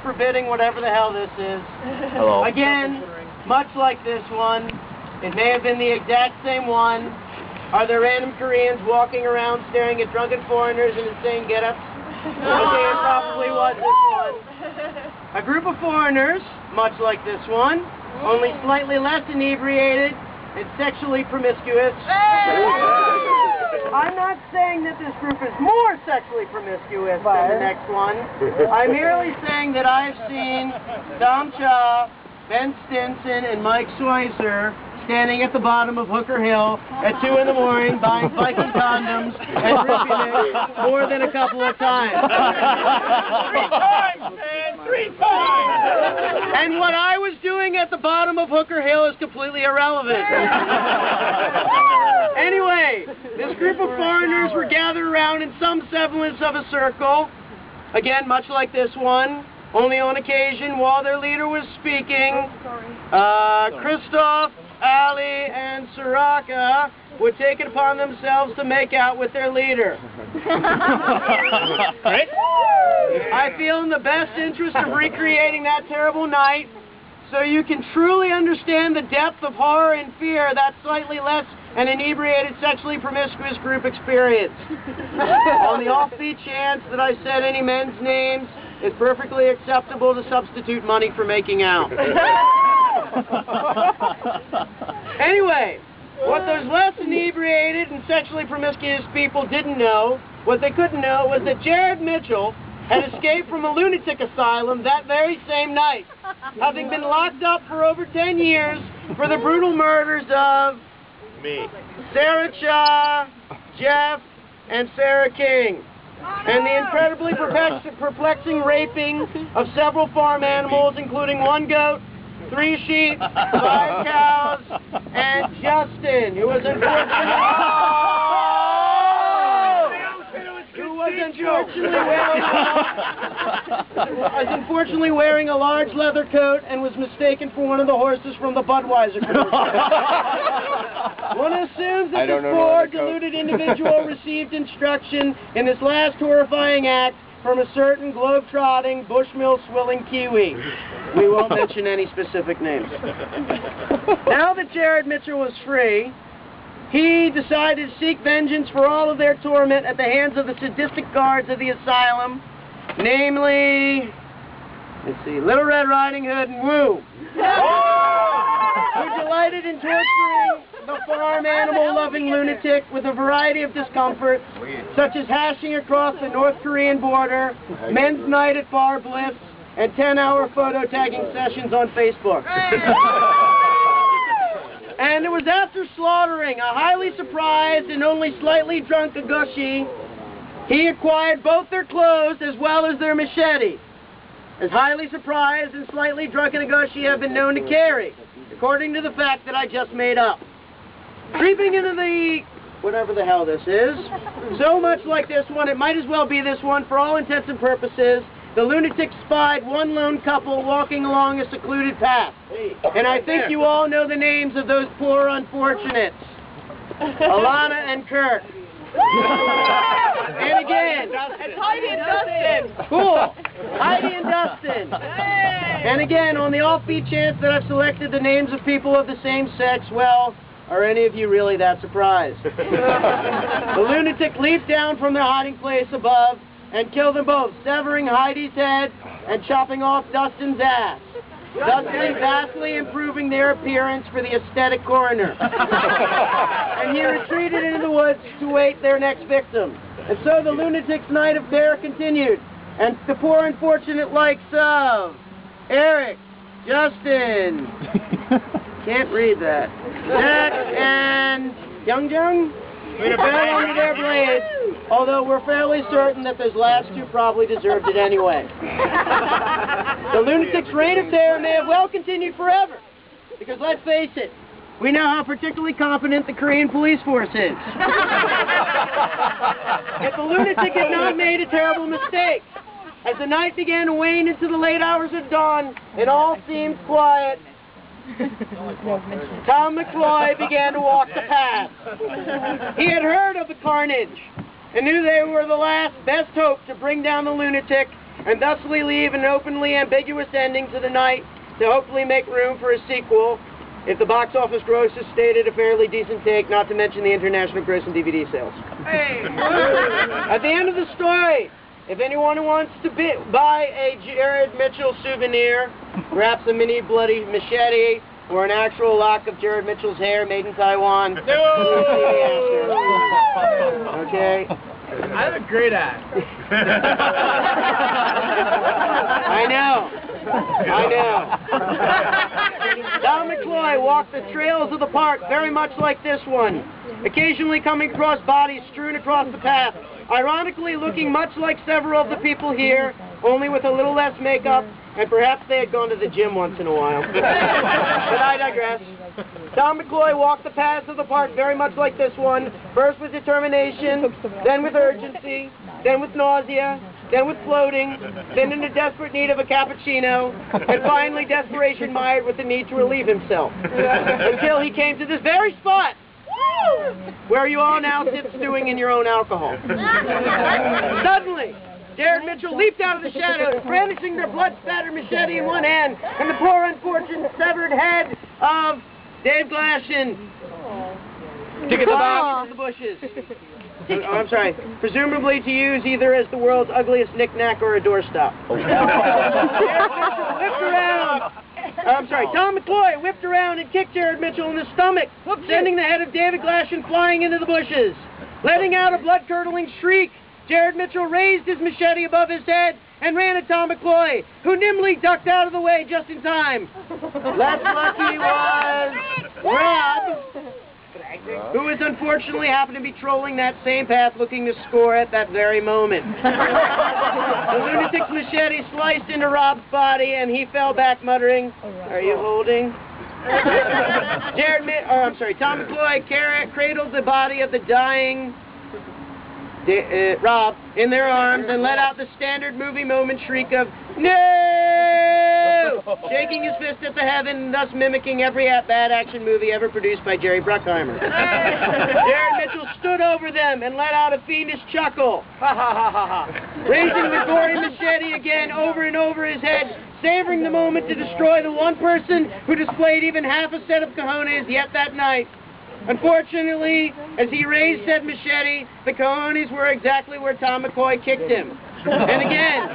forbidding whatever the hell this is. Hello. Again, much like this one, it may have been the exact same one. Are there random Koreans walking around staring at drunken foreigners in insane get-ups? Okay, it probably was this one. A group of foreigners, much like this one, only slightly less inebriated and sexually promiscuous. I'm not saying that this group is more sexually promiscuous than the next one. I'm merely saying that I've seen Tom Cha, Ben Stinson, and Mike Schweitzer standing at the bottom of Hooker Hill at 2 in the morning buying Viking condoms and ripping it more than a couple of times. 3 times, man! 3 times! And what I was doing at the bottom of Hooker Hill is completely irrelevant. Anyway, this group of foreigners were gathered around in some semblance of a circle. Again, much like this one, only on occasion while their leader was speaking, Christoph, Ali, and Soraka would take it upon themselves to make out with their leader. I feel in the best interest of recreating that terrible night so you can truly understand the depth of horror and fear that slightly less and inebriated sexually promiscuous group experienced. On the offbeat chance that I said any men's names, it's perfectly acceptable to substitute money for making out. Anyway, what those less inebriated and sexually promiscuous people didn't know, what they couldn't know, was that Jared Mitchell had escaped from a lunatic asylum that very same night, having been locked up for over 10 years for the brutal murders of Me. Sarah Cha, Jeff, and Sarah King, and the incredibly perplexing raping of several farm animals, including 1 goat, 3 sheep, 5 cows, and Justin, who was unfortunately wearing a large leather coat and was mistaken for one of the horses from the Budweiser commercial. One assumes that this poor, deluded individual received instruction in this last horrifying act from a certain globe-trotting, bushmill-swilling Kiwi. We won't mention any specific names. Now that Jared Mitchell was free, he decided to seek vengeance for all of their torment at the hands of the sadistic guards of the asylum, namely, let's see, Little Red Riding Hood and Woo, who delighted in torturing the farm animal-loving lunatic with a variety of discomforts, such as hashing across the North Korean border, men's night at Bar Bliss, and 10-hour photo tagging sessions on Facebook. And it was after slaughtering a highly surprised and only slightly drunk Agushi, he acquired both their clothes as well as their machete, as highly surprised and slightly drunken Agushi have been known to carry, according to the fact that I just made up. Creeping into the, whatever the hell this is, so much like this one, it might as well be this one for all intents and purposes. The lunatic spied one lone couple walking along a secluded path. And I think you all know the names of those poor unfortunates. Alana and Kirk. And again, It's Heidi and Dustin. cool, Heidi and Dustin. And again, on the offbeat chance that I've selected the names of people of the same sex, well, are any of you really that surprised? The lunatic leaped down from their hiding place above and killed them both, severing Heidi's head and chopping off Dustin's ass, thusly vastly improving their appearance for the aesthetic coroner. And he retreated into the woods to wait their next victim. And so the lunatic's night of terror continued, and the poor unfortunate likes of Eric, Justin, can't read that, Jack, and Young fell under their blades, although we're fairly certain that those last 2 probably deserved it anyway. The lunatic's reign of terror may have well continued forever, because let's face it, we know how particularly competent the Korean police force is. If the lunatic had not made a terrible mistake, as the night began to wane into the late hours of dawn and all seemed quiet, Tom McCloy began to walk the path. He had heard of the carnage and knew they were the last best hope to bring down the lunatic and thusly leave an openly ambiguous ending to the night to hopefully make room for a sequel if the box office gross has stated a fairly decent take, not to mention the international gross and DVD sales. Hey. At the end of the story, if anyone wants to buy a Jared Mitchell souvenir, perhaps a mini bloody machete, or an actual lock of Jared Mitchell's hair made in Taiwan, No! okay? I have a great act. I know. Don McCloy walked the trails of the park very much like this one, occasionally coming across bodies strewn across the path, ironically looking much like several of the people here, only with a little less makeup, and perhaps they had gone to the gym once in a while. But I digress. Don McCloy walked the paths of the park very much like this one, first with determination, then with urgency, then with nausea, then with floating, then in a desperate need of a cappuccino, and finally desperation mired with the need to relieve himself. Until he came to this very spot, where you all now sit stewing in your own alcohol. Suddenly, Jared Mitchell leaped out of the shadows, brandishing their blood-spattered machete in one hand, and the poor unfortunate severed head of Dave Glashin took the box into the bushes. Oh, I'm sorry. Presumably to use either as the world's ugliest knick-knack or a doorstop. Don McCloy whipped around and kicked Jared Mitchell in the stomach, sending the head of David Glashin flying into the bushes. Letting out a blood-curdling shriek, Jared Mitchell raised his machete above his head and ran at Don McCloy, who nimbly ducked out of the way just in time. Less lucky was Rob, who is unfortunately happened to be trolling that same path looking to score at that very moment. The lunatic's machete sliced into Rob's body and he fell back muttering, "Are you holding?" Tom McCloy cradled the body of the dying Rob in their arms and let out the standard movie moment shriek of "No!" shaking his fist at the heaven, thus mimicking every bad action movie ever produced by Jerry Bruckheimer. Jared Mitchell stood over them and let out a fiendish chuckle, raising the gory machete again over and over his head, savoring the moment to destroy the one person who displayed even half a set of cojones yet that night. Unfortunately, as he raised said machete, the cojones were exactly where Tom McCloy kicked him. And again,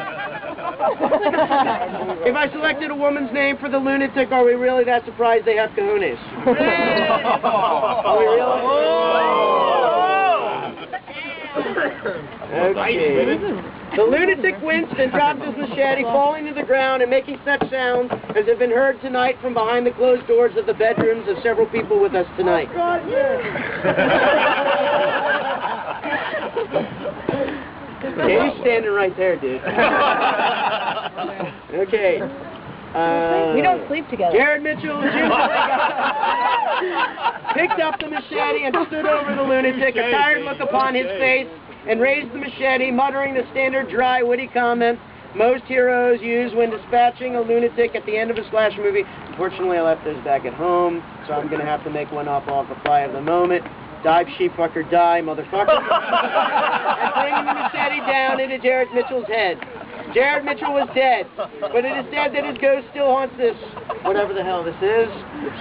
if I selected a woman's name for the lunatic, are we really that surprised they have cojones? Are we really? Okay. The lunatic winced and dropped his machete, falling to the ground and making such sounds as have been heard tonight from behind the closed doors of the bedrooms of several people with us tonight. Okay, you're standing right there, dude. Okay. We don't sleep together. Jared Mitchell picked up the machete and stood over the lunatic, a tired look upon his face, and raised the machete, muttering the standard dry, witty comment most heroes use when dispatching a lunatic at the end of a slasher movie. Unfortunately, I left those back at home, so I'm going to have to make one up off the fly of the moment. Dive, sheepfucker, die, motherfucker. And bringing the machete down into Jared Mitchell's head. Jared Mitchell was dead, but it is said that his ghost still haunts this, whatever the hell this is,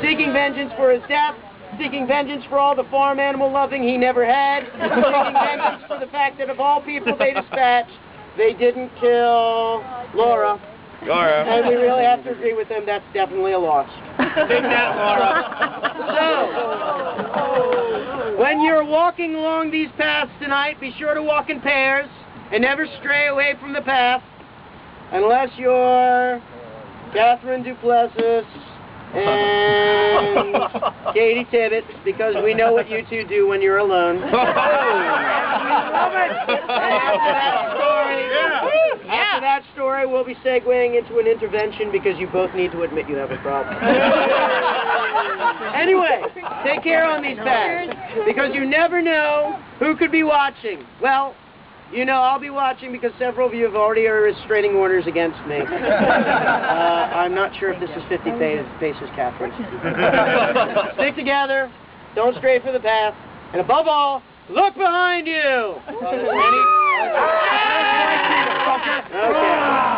seeking vengeance for his death, seeking vengeance for all the farm animal loving he never had, seeking vengeance for the fact that of all people they dispatched, they didn't kill Laura. And we really have to agree with them, that's definitely a loss. Take that, Laura. So, when you're walking along these paths tonight, be sure to walk in pairs and never stray away from the path unless you're Catherine Duplessis and Katie Tibbetts, because we know what you two do when you're alone. After that story, we'll be segueing into an intervention because you both need to admit you have a problem. Anyway, take care on these paths, because you never know who could be watching. Well, you know, I'll be watching because several of you have already restraining orders against me. I'm not sure if this is 50 paces, Catherine. Stick together, don't stray from the path, and above all, look behind you! Okay.